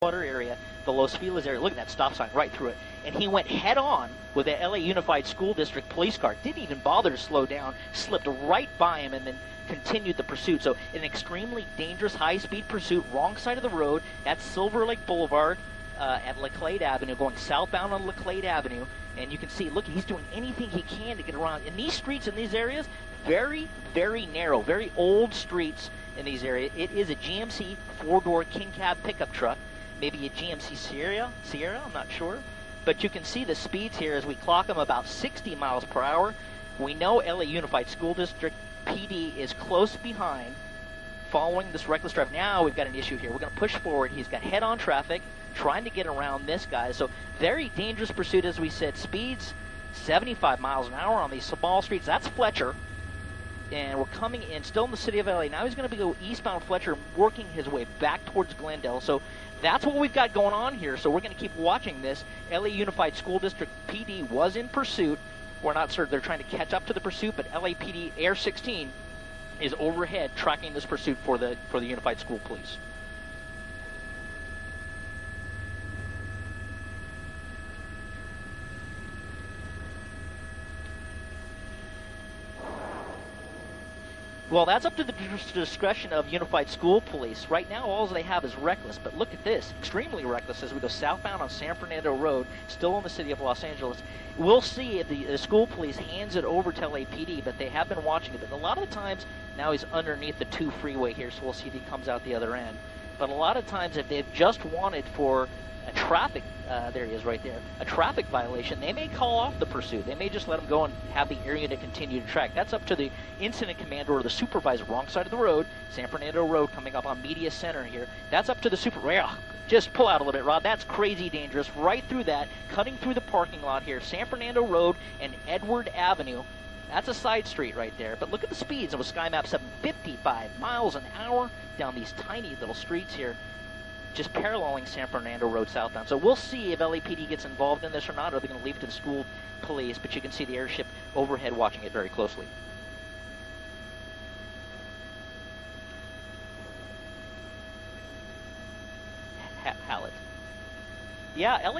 Water area, the Los Feliz area. Look at that stop sign right through it. And he went head on with the LA Unified School District police car. Didn't even bother to slow down, slipped right by him, and then continued the pursuit. So an extremely dangerous high-speed pursuit, wrong side of the road at Silver Lake Boulevard at Laclede Avenue, going southbound on Laclede Avenue. And you can see, look, he's doing anything he can to get around. In these streets, in these areas, very, very narrow, very old streets in these areas. It is a GMC four-door king cab pickup truck, maybe a GMC Sierra, I'm not sure. But you can see the speeds here as we clock them about 60 miles per hour. We know LA Unified School District PD is close behind following this reckless drive. Now we've got an issue here. We're going to push forward. He's got head-on traffic trying to get around this guy. So very dangerous pursuit, as we said. Speeds 75 miles an hour on these small streets. That's Fletcher. And we're coming in, still in the city of LA. Now he's going to go eastbound Fletcher, working his way back towards Glendale. So that's what we've got going on here. So we're going to keep watching this. LA Unified School District PD was in pursuit. We're not certain they're trying to catch up to the pursuit, but LAPD Air 16 is overhead tracking this pursuit for the Unified School Police. Well, that's up to the discretion of Unified School Police. Right now, all they have is reckless, but look at this, extremely reckless as we go southbound on San Fernando Road, still in the city of Los Angeles. We'll see if the school police hands it over to LAPD, but they have been watching it. But a lot of the times, now he's underneath the 2 freeway here, so we'll see if he comes out the other end. But a lot of times, if they've just wanted for a traffic, there he is right there, a traffic violation, they may call off the pursuit. They may just let him go and have the area to continue to track. That's up to the incident commander or the supervisor, wrong side of the road, San Fernando Road coming up on Media Center here. That's up to the supervisor. Just pull out a little bit, Rob. That's crazy dangerous. Right through that, cutting through the parking lot here, San Fernando Road and Edward Avenue. That's a side street right there. But look at the speeds. It was SkyMap 755 miles an hour down these tiny little streets here, just paralleling San Fernando Road southbound. So we'll see if LAPD gets involved in this or not, or they're going to leave it to the school police, but you can see the airship overhead watching it very closely. Hallett. Yeah,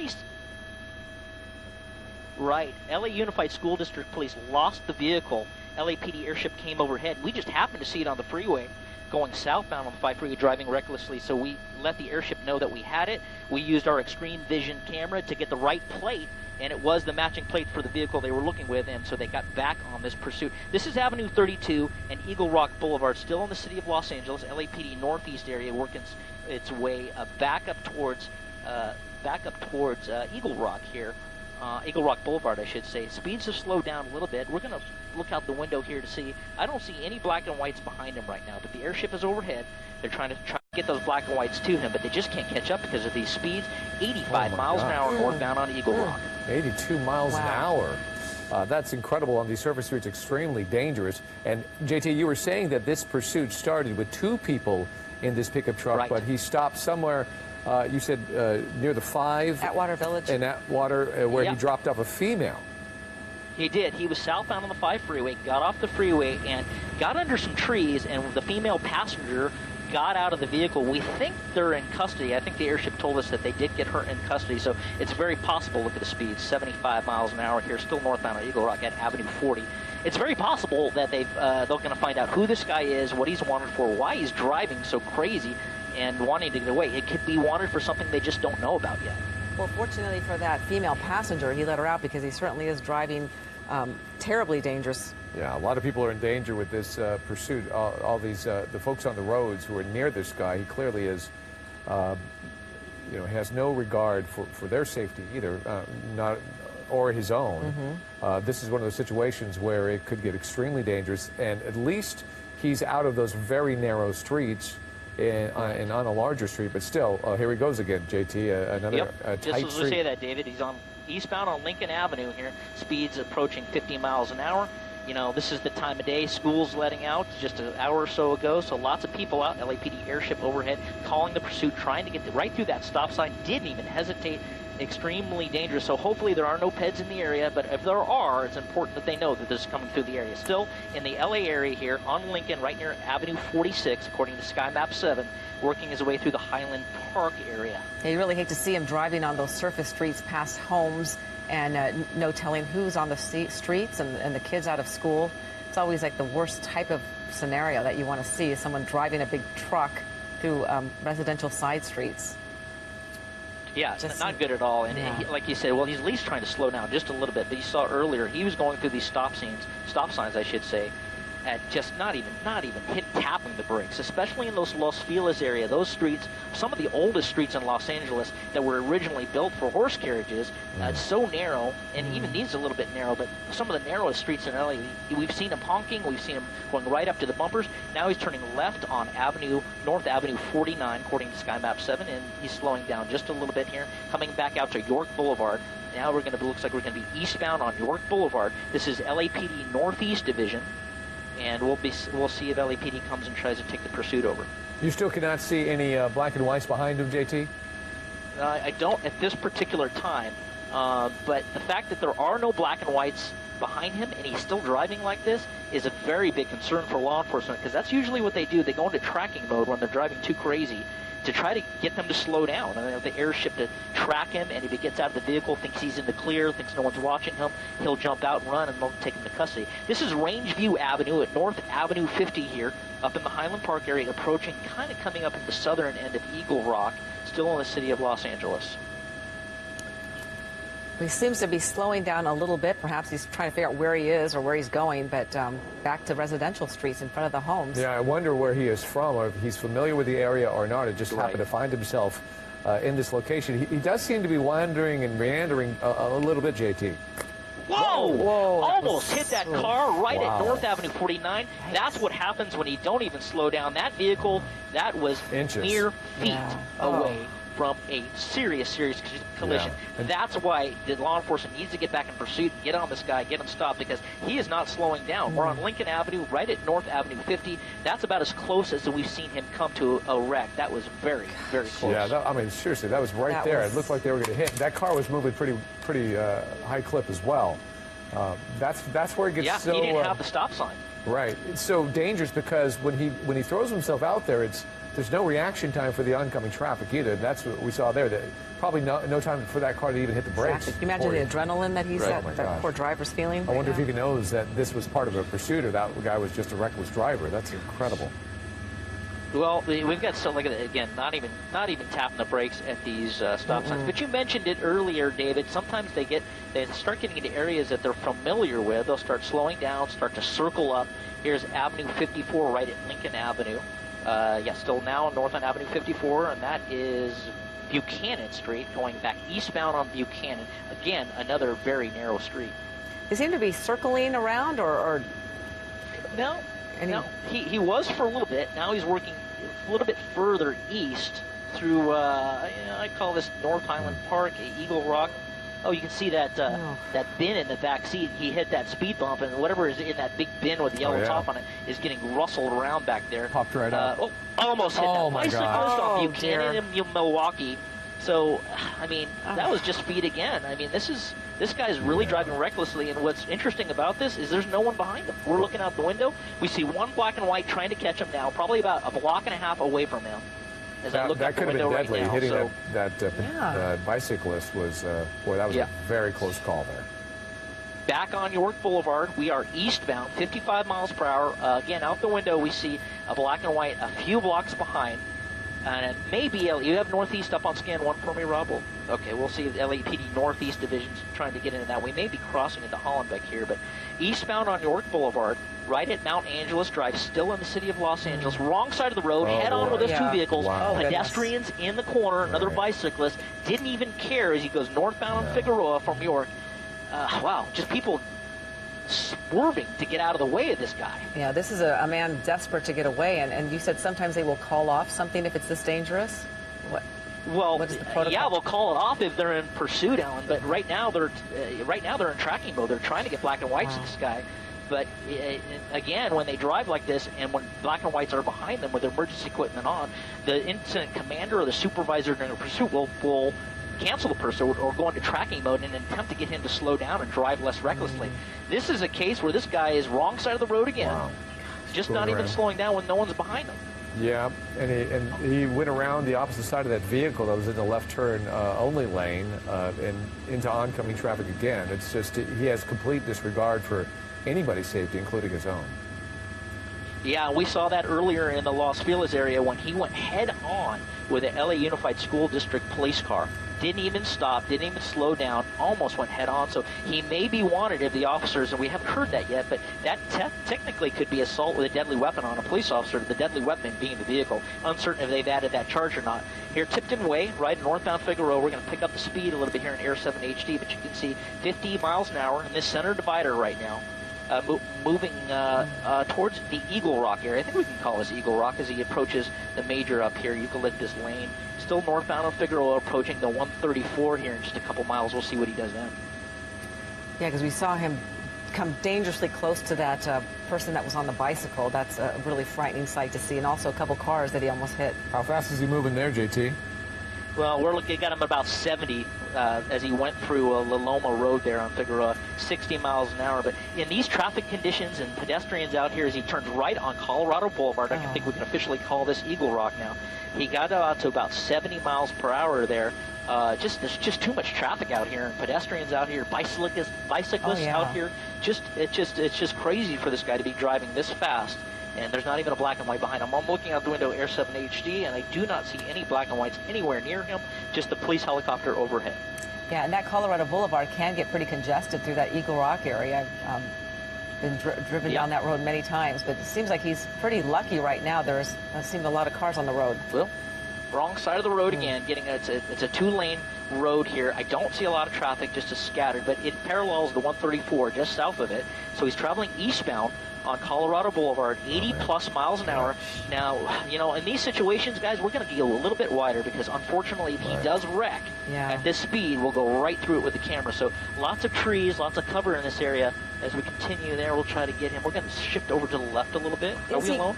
right. LA Unified School District Police lost the vehicle. LAPD airship came overhead. We just happened to see it on the freeway going southbound on the 5 freeway, driving recklessly, so we let the airship know that we had it. We used our Extreme Vision camera to get the right plate, and it was the matching plate for the vehicle they were looking with, and so they got back on this pursuit. This is Avenue 32 and Eagle Rock Boulevard, still in the city of Los Angeles. LAPD northeast area working its way back up towards Eagle Rock here. Eagle Rock Boulevard, I should say. Speeds have slowed down a little bit. We're going to look out the window here to see. I don't see any black and whites behind him right now, but the airship is overhead. They're trying to get those black and whites to him, but they just can't catch up because of these speeds. 85 miles an hour northbound on Eagle Rock. 82 miles an hour. That's incredible on these surface streets, extremely dangerous. And JT, you were saying that this pursuit started with 2 people in this pickup truck, right, but he stopped somewhere. You said near the 5? Atwater Village. In Atwater, where he dropped off a female. He did. He was southbound on the 5 freeway, got off the freeway, and got under some trees, and the female passenger got out of the vehicle. We think they're in custody. I think the airship told us that they did get her in custody, so it's very possible. Look at the speed, 75 miles an hour here, still northbound on Eagle Rock at Avenue 40. It's very possible that they're going to find out who this guy is, what he's wanted for, why he's driving so crazy and wanting to get away. It could be wanted for something they just don't know about yet. Well, fortunately for that female passenger, he let her out because he certainly is driving terribly dangerous. Yeah, a lot of people are in danger with this pursuit. All these the folks on the roads who are near this guy, he clearly is, has no regard for their safety either, or his own. This is one of those situations where it could get extremely dangerous, and at least he's out of those very narrow streets and on a larger street, but still, here he goes again, JT, another tight street. Just as we say that, David, he's on eastbound on Lincoln Avenue here, speeds approaching 50 miles an hour. You know, this is the time of day, school's letting out just an hour or so ago, so lots of people out, LAPD airship overhead, calling the pursuit, trying to get right through that stop sign, didn't even hesitate, extremely dangerous. So hopefully there are no peds in the area, but if there are, it's important that they know that this is coming through the area. Still in the LA area here on Lincoln, right near Avenue 46, according to Sky Map 7, working his way through the Highland Park area. Yeah, you really hate to see him driving on those surface streets past homes and no telling who's on the streets and the kids out of school. It's always like the worst type of scenario that you want to see, is someone driving a big truck through residential side streets. Yeah, it's not good at all. And he, like you said, well, he's at least trying to slow down just a little bit. But you saw earlier, he was going through these stop signs, I should say, at just not even tapping the brakes, especially in those Los Feliz area. Those streets, some of the oldest streets in Los Angeles that were originally built for horse carriages, it's so narrow, and even these a little bit narrow, but some of the narrowest streets in LA, we've seen him honking, we've seen him going right up to the bumpers. Now he's turning left on North Avenue 49, according to Sky Map 7, and he's slowing down just a little bit here, coming back out to York Boulevard. Now looks like we're going to be eastbound on York Boulevard. This is LAPD Northeast Division. And we'll see if LAPD comes and tries to take the pursuit over. You still cannot see any black and whites behind him, JT? I don't at this particular time, but the fact that there are no black and whites behind him and he's still driving like this is a very big concern for law enforcement, because that's usually what they do. They go into tracking mode when they're driving too crazy to try to get them to slow down. And they have the airship to track him, and if he gets out of the vehicle, thinks he's in the clear, thinks no one's watching him, he'll jump out and run, and they'll take him to custody. This is Rangeview Avenue at North Avenue 50 here, up in the Highland Park area, approaching, kind of coming up at the southern end of Eagle Rock, still in the city of Los Angeles. He seems to be slowing down a little bit. Perhaps he's trying to figure out where he is or where he's going, but back to residential streets in front of the homes. Yeah, I wonder where he is from, or if he's familiar with the area or not. It just happened to find himself in this location. He does seem to be wandering and meandering a little bit, JT. Whoa! Whoa! Almost hit that car right at North Avenue 49. That's what happens when you don't even slow down. That vehicle, that was mere feet away from a serious collision. Yeah. That's why the law enforcement needs to get back in pursuit, get on this guy, get him stopped, because he is not slowing down. We're on Lincoln Avenue, right at North Avenue 50. That's about as close as we've seen him come to a wreck. That was very, very close. Yeah, I mean, seriously, that was right there. It looked like they were going to hit. That car was moving pretty high clip as well. That's where it gets so... he didn't have the stop sign. Right. It's so dangerous because when he throws himself out there, there's no reaction time for the oncoming traffic either. That's what we saw there. Probably no time for that car to even hit the brakes. Exactly. Can you imagine the adrenaline that that poor driver's feeling? I wonder if he even knows that this was part of a pursuit or that guy was just a reckless driver. That's incredible. Well, we've got look at it again. Not even tapping the brakes at these stop signs. But you mentioned it earlier, David. Sometimes they start getting into areas that they're familiar with. They'll start slowing down, start to circle up. Here's Avenue 54 right at Lincoln Avenue. Still now north on Avenue 54, and that is Buchanan Street, going back eastbound on Buchanan. Again, another very narrow street. They seem to be circling around, or no. He was for a little bit. Now he's working a little bit further east through, I call this North Highland Park, Eagle Rock. Oh, you can see that that bin in the back seat. He hit that speed bump, and whatever is in that big bin with the yellow top on it is getting rustled around back there. Popped right up. Almost hit that bicyclist on Buchanan dear. in Milwaukee. So, I mean, that was just speed again. I mean, this guy's really driving recklessly, and what's interesting about this is there's no one behind him. We're looking out the window. We see one black and white trying to catch him now, probably about a block and a half away from him. That could have been deadly. Right now, hitting that bicyclist was, that was a very close call there. Back on York Boulevard, we are eastbound, 55 miles per hour. Again, out the window, we see a black and white a few blocks behind. And maybe you have Northeast up on scan 1 for me, Rob? Okay, we'll see if LAPD Northeast Division's trying to get into that. We may be crossing into Hollenbeck here, but eastbound on York Boulevard, right at Mount Angeles Drive, still in the city of Los Angeles, wrong side of the road, head on with those two vehicles, pedestrians in the corner, another bicyclist, didn't even care as he goes northbound on Figueroa from York. Just people swerving to get out of the way of this guy. Yeah, this is a man desperate to get away, and you said sometimes they will call off something if it's this dangerous? What is the protocol? Yeah, they'll call it off if they're in pursuit, Alan, but right now they're in tracking mode. They're trying to get black and whites to this guy. But again, when they drive like this and when black and whites are behind them with their emergency equipment on, the incident commander or the supervisor during a pursuit will cancel the pursuit or go into tracking mode in an attempt to get him to slow down and drive less recklessly. This is a case where this guy is wrong side of the road again, just not even slowing down when no one's behind him. Yeah, and he went around the opposite side of that vehicle that was in the left turn only lane and into oncoming traffic again. It's just he has complete disregard for anybody's safety, including his own. Yeah, we saw that earlier in the Los Feliz area when he went head-on with a LA Unified School District police car. Didn't even stop, didn't even slow down, almost went head-on. So he may be wanted if the officers, and we haven't heard that yet, but that technically could be assault with a deadly weapon on a police officer, the deadly weapon being the vehicle. Uncertain if they've added that charge or not. Here, Tipton Way, right northbound Figueroa, we're going to pick up the speed a little bit here in Air 7 HD, but you can see 50 miles an hour in this center divider right now. Moving towards the Eagle Rock area. I think we can call this Eagle Rock as he approaches the major up here, Eucalyptus Lane. Still northbound on Figueroa, approaching the 134 here in just a couple miles. We'll see what he does then. Yeah, because we saw him come dangerously close to that person that was on the bicycle. That's a really frightening sight to see, and also a couple cars that he almost hit. How fast is he moving there, JT? Well, we're looking at him about 70 as he went through La Loma Road there on Figueroa, 60 miles an hour. But in these traffic conditions and pedestrians out here as he turns right on Colorado Boulevard, I think we can officially call this Eagle Rock now. He got out to about 70 miles per hour there. There's just too much traffic out here, and pedestrians out here, bicyclists out here. It's just crazy for this guy to be driving this fast. And there's not even a black and white behind him. I'm looking out the window, Air 7 HD, and I do not see any black and whites anywhere near him, just the police helicopter overhead. Yeah, and that Colorado Boulevard can get pretty congested through that Eagle Rock area. I've been driven down that road many times, but it seems like he's pretty lucky right now. There's seems a lot of cars on the road. Well, wrong side of the road again. It's a two-lane road here. I don't see a lot of traffic, just a scattered, but it parallels the 134 just south of it. So he's traveling eastbound on Colorado Boulevard, 80-plus miles an hour. Now, in these situations, guys, we're going to go a little bit wider because, unfortunately, if he does wreck at this speed, we'll go right through it with the camera. So lots of trees, lots of cover in this area. As we continue there, we'll try to get him. We're going to shift over to the left a little bit. Are we alone?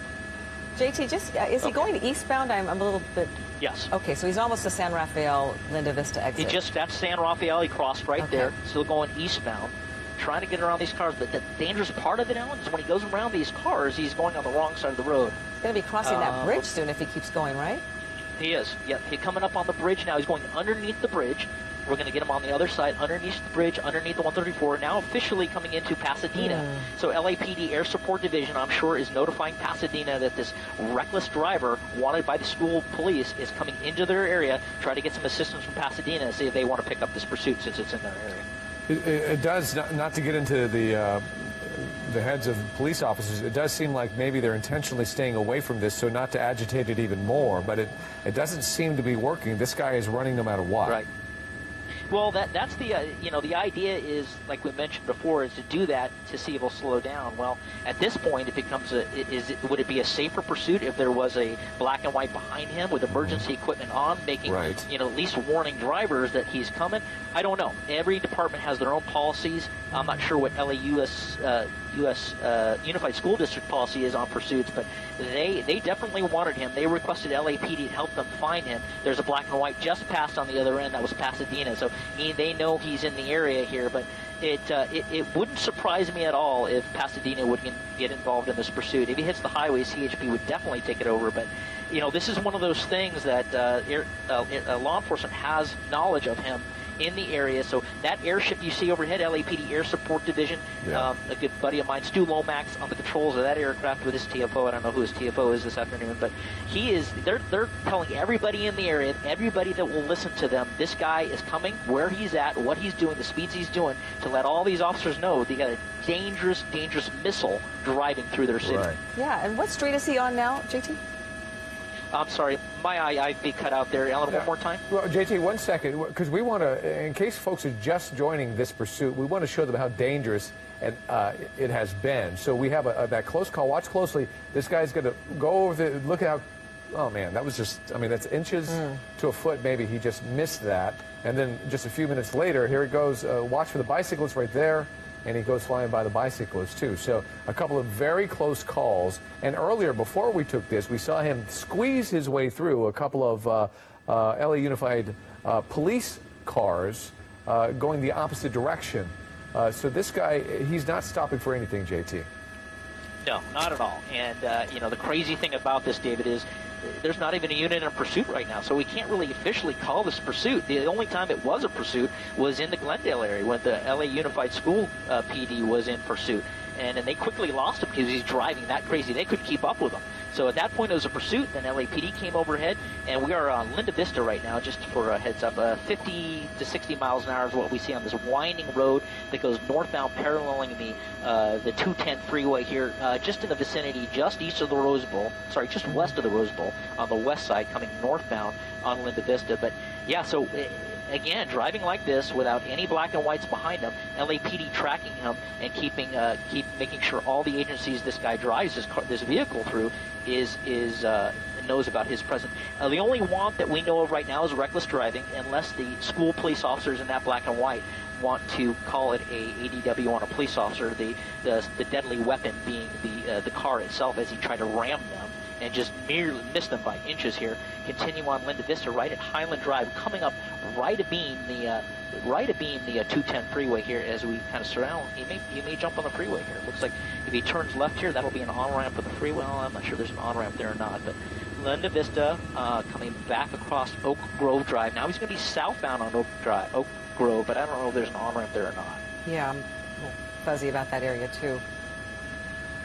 JT, is he going eastbound? I'm a little bit... Yes. Okay, so he's almost to San Rafael, Linda Vista exit. That's San Rafael. He crossed right there. Still going eastbound. Trying to get around these cars, but the dangerous part of it, Alan, is when he goes around these cars, he's going on the wrong side of the road. He's going to be crossing that bridge soon if he keeps going, right? He is. Yep. He's coming up on the bridge now. He's going underneath the bridge. We're going to get him on the other side, underneath the bridge, underneath the 134. Now officially coming into Pasadena. So LAPD Air Support Division, I'm sure, is notifying Pasadena that this reckless driver, wanted by the school police, is coming into their area, try to get some assistance from Pasadena, see if they want to pick up this pursuit since it's in their area. It does, not to get into the heads of police officers, it does seem like maybe they're intentionally staying away from this so not to agitate it even more, but it doesn't seem to be working. This guy is running no matter what. Right. Well, that's the the idea is, like we mentioned before, is to do that to see if he'll slow down. Well, at this point, it becomes would it be a safer pursuit if there was a black and white behind him with emergency equipment on, making at least warning drivers that he's coming? I don't know. Every department has their own policies. I'm not sure what LAUS Unified School District policy is on pursuits, but they definitely wanted him. They requested LAPD to help them find him. There's a black and white just passed on the other end. That was Pasadena. So they know he's in the area here, but it wouldn't surprise me at all if Pasadena would get involved in this pursuit. If he hits the highway, CHP would definitely take it over. But this is one of those things that law enforcement has knowledge of him in the area. So that airship you see overhead, LAPD Air Support Division, a good buddy of mine, Stu Lomax, on the controls of that aircraft with his TFO. I don't know who his TFO is this afternoon, but they're telling everybody in the area, everybody that will listen to them, this guy is coming, where he's at, what he's doing, the speeds he's doing, to let all these officers know they got a dangerous missile driving through their city. Right. Yeah, and what street is he on now, JT? I'm sorry, my I'd be cut out there. Ellen, one more time. Well, JT, 1 second, because we want to, in case folks are just joining this pursuit, we want to show them how dangerous it has been. So we have that close call. Watch closely. This guy's going to go over look at how, oh man, that was just, that's inches to a foot maybe. He just missed that. And then just a few minutes later, here it goes. Watch for the bicyclist right there. And he goes flying by the bicyclist, too. So a couple of very close calls. And earlier, before we took this, we saw him squeeze his way through a couple of LA Unified police cars going the opposite direction. So this guy, he's not stopping for anything, JT. No, not at all. And, the crazy thing about this, David, is there's not even a unit in pursuit right now, so we can't really officially call this pursuit. The only time it was a pursuit was in the Glendale area when the LA Unified School PD was in pursuit. And they quickly lost him because he's driving that crazy. They couldn't keep up with him. So at that point, it was a pursuit. Then LAPD came overhead, and we are on Linda Vista right now, just for a heads up. 50 to 60 miles an hour is what we see on this winding road that goes northbound, paralleling the 210 freeway here, just in the vicinity, just east of the Rose Bowl. Sorry, just west of the Rose Bowl, on the west side, coming northbound on Linda Vista. But yeah, so again, driving like this without any black and whites behind him, LAPD tracking him and keep making sure all the agencies this guy drives this vehicle through knows about his presence. The only want that we know of right now is reckless driving, unless the school police officers in that black and white want to call it a ADW on a police officer. The deadly weapon being the car itself, as he tried to ram them and just merely missed them by inches here. Continue on Linda Vista, right at Highland Drive, coming up right abeam the 210 freeway here as we kind of surround. He may jump on the freeway here. It looks like if he turns left here, that'll be an on-ramp of the freeway. Well, I'm not sure there's an on-ramp there or not, but Linda Vista coming back across Oak Grove Drive. Now he's going to be southbound on Oak Grove, but I don't know if there's an on-ramp there or not. Yeah, I'm a little fuzzy about that area, too.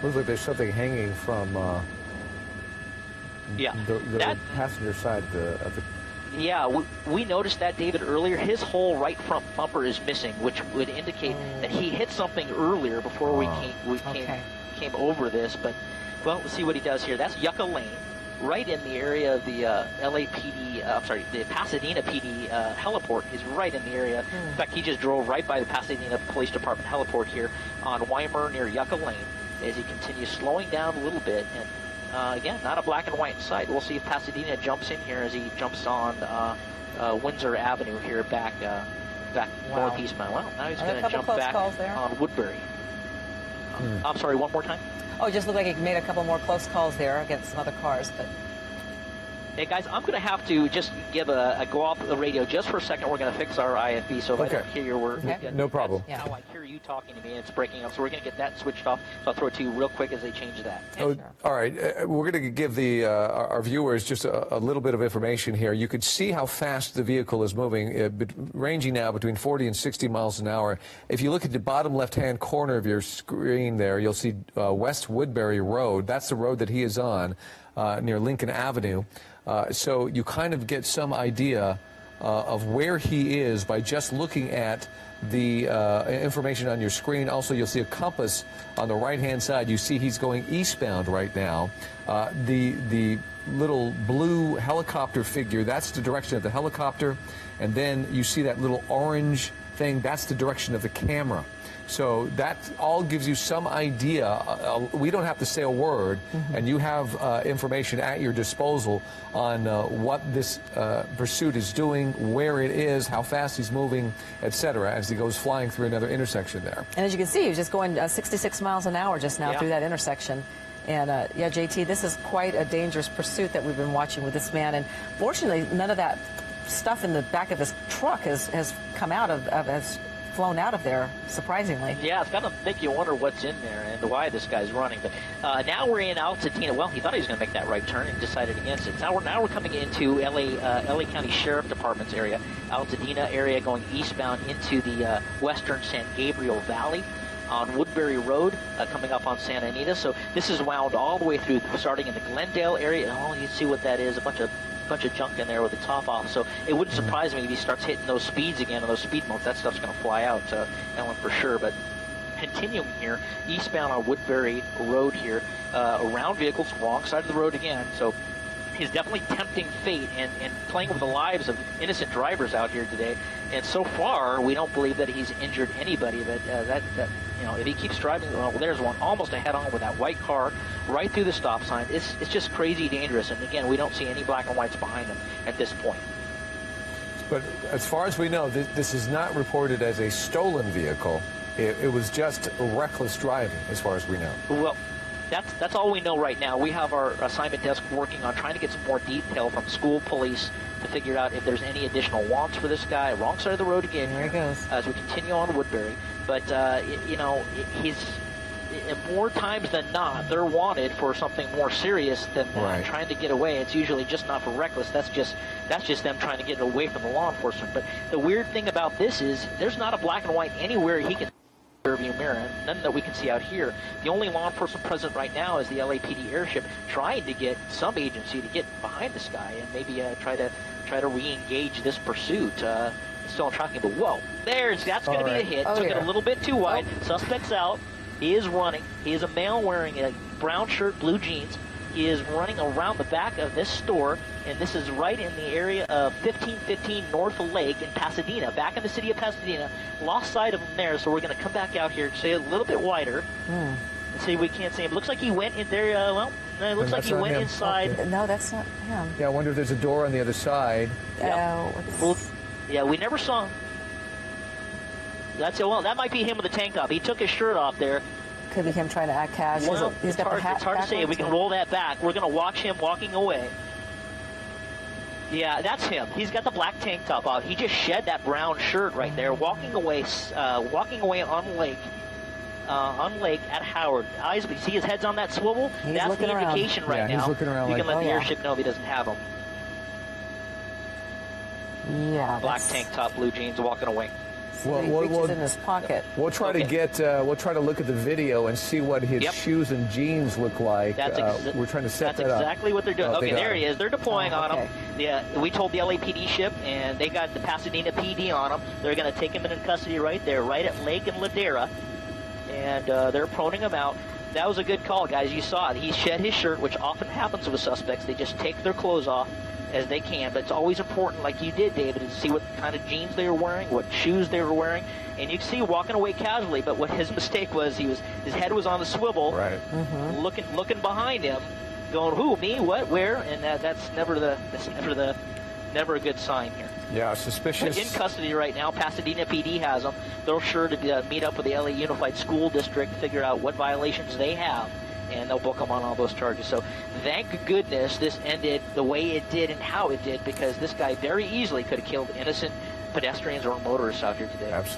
Looks like there's something hanging from the passenger side of the... Yeah, we noticed that, David, earlier. His whole right front bumper is missing, which would indicate that he hit something earlier before we came over this. But, well, let's see what he does here. That's Yucca Lane, right in the area of the the Pasadena PD heliport. He's right in the area. In fact, he just drove right by the Pasadena Police Department heliport here on Weimer near Yucca Lane as he continues slowing down a little bit. And again, not a black and white in sight. We'll see if Pasadena jumps in here as he jumps on Windsor Avenue here back northeastbound. Well, now he's going to jump back on Woodbury. I'm sorry, one more time? Oh, it just looked like he made a couple more close calls there against some other cars, but... Hey, guys, I'm going to have to just give a go off the radio just for a second. We're going to fix our IFB, so if I don't hear your word... No problem. Now I hear you talking to me, and it's breaking up, so we're going to get that switched off. So I'll throw it to you real quick as they change that. Oh, all right. We're going to give our viewers just a little bit of information here. You could see how fast the vehicle is moving, ranging now between 40 and 60 miles an hour. If you look at the bottom left-hand corner of your screen there, you'll see West Woodbury Road. That's the road that he is on, near Lincoln Avenue. So you kind of get some idea of where he is by just looking at the information on your screen. Also, you'll see a compass on the right-hand side. You see he's going eastbound right now. The little blue helicopter figure, that's the direction of the helicopter. And then you see that little orange thing, that's the direction of the camera. So that all gives you some idea. We don't have to say a word, and you have information at your disposal on what this pursuit is doing, where it is, how fast he's moving, etc., as he goes flying through another intersection there. And as you can see, he's just going 66 miles an hour just now through that intersection. And, yeah, JT, this is quite a dangerous pursuit that we've been watching with this man. And fortunately, none of that stuff in the back of his truck has come out has flown out of there, surprisingly. Yeah, it's got to make you wonder what's in there and why this guy's running. But now we're in Altadena. Well, he thought he was going to make that right turn and decided against it. Now we're coming into LA County Sheriff Department's area, Altadena area, going eastbound into the western San Gabriel Valley on Woodbury Road, coming up on Santa Anita. So this is wound all the way through, starting in the Glendale area. And you see what that is, a bunch of junk in there with the top off. So it wouldn't surprise me if he starts hitting those speeds again and those speed bumps. That stuff's going to fly out, Ellen, for sure. But continuing here, eastbound on Woodbury Road here, around vehicles, wrong side of the road again. So he's definitely tempting fate and playing with the lives of innocent drivers out here today. And so far, we don't believe that he's injured anybody. But if he keeps driving, well, there's one almost a head-on with that white car right through the stop sign. It's just crazy dangerous. And again, we don't see any black and whites behind him at this point. But as far as we know, this is not reported as a stolen vehicle. It was just reckless driving, as far as we know. Well, that's all we know right now. We have our assignment desk working on trying to get some more detail from school police to figure out if there's any additional wants for this guy. Wrong side of the road again. There he goes. As we continue on Woodbury. But, he's more times than not, they're wanted for something more serious than Right. trying to get away. It's usually just not for reckless. That's just them trying to get away from the law enforcement. But the weird thing about this is there's not a black and white anywhere he can rearview mirror, none that we can see out here. The only law enforcement present right now is the LAPD airship trying to get some agency to get behind this guy and maybe try to re-engage this pursuit. Still tracking, but whoa, that's going to be a hit. Oh, Took yeah. it a little bit too wide. Suspect's out. He is running. He is a male wearing a brown shirt, blue jeans. He is running around the back of this store, and this is right in the area of 1515 North Lake in Pasadena, back in the city of Pasadena. Lost sight of him there, so we're going to come back out here, say a little bit wider, and see if we can't see him. Looks like he went in there. It looks like that's he not went him. inside. No, that's not him. Yeah, I wonder if there's a door on the other side. Well, yeah, we never saw him. That might be him with the tank top. He took his shirt off there. Could be him trying to act cash. Well, He's got the hat it's hard to say. backwards. We can roll that back. We're going to watch him walking away. Yeah, that's him. He's got the black tank top off. He just shed that brown shirt right there, walking away on Lake. On Lake at Howard. Eyes, see his head's on that swivel? He's That's looking the around. indication right Yeah, now. he's looking around you like, can let oh, the yeah. airship know if he doesn't have him. Yeah. Black tank top, blue jeans, walking away. Well, He reaches in his pocket. We'll try to get. We'll try to look at the video and see what his Yep. shoes and jeans look like. That's we're trying to set That's that exactly what they're doing. Oh, they Okay, got there him. he is. They're deploying Oh, on okay. him. Yeah, we told the LAPD ship, and they got the Pasadena PD on him. They're going to take him in custody right there, right at Lake and Ladera, and they're proning him out. That was a good call, guys. You saw it. He shed his shirt, which often happens with suspects. They just take their clothes off as they can, but it's always important, like you did, David, to see what kind of jeans they were wearing, what shoes they were wearing, and you can see walking away casually. But what his mistake was, his head was on the swivel, Right. looking behind him, going, "Who? Me? What? Where?" And that's never a good sign here. Yeah, suspicious. In custody right now. Pasadena PD has them. They're sure to meet up with the LA Unified School District, figure out what violations they have, and they'll book them on all those charges. So thank goodness this ended the way it did and how it did, because this guy very easily could have killed innocent pedestrians or motorists out here today. Absolutely.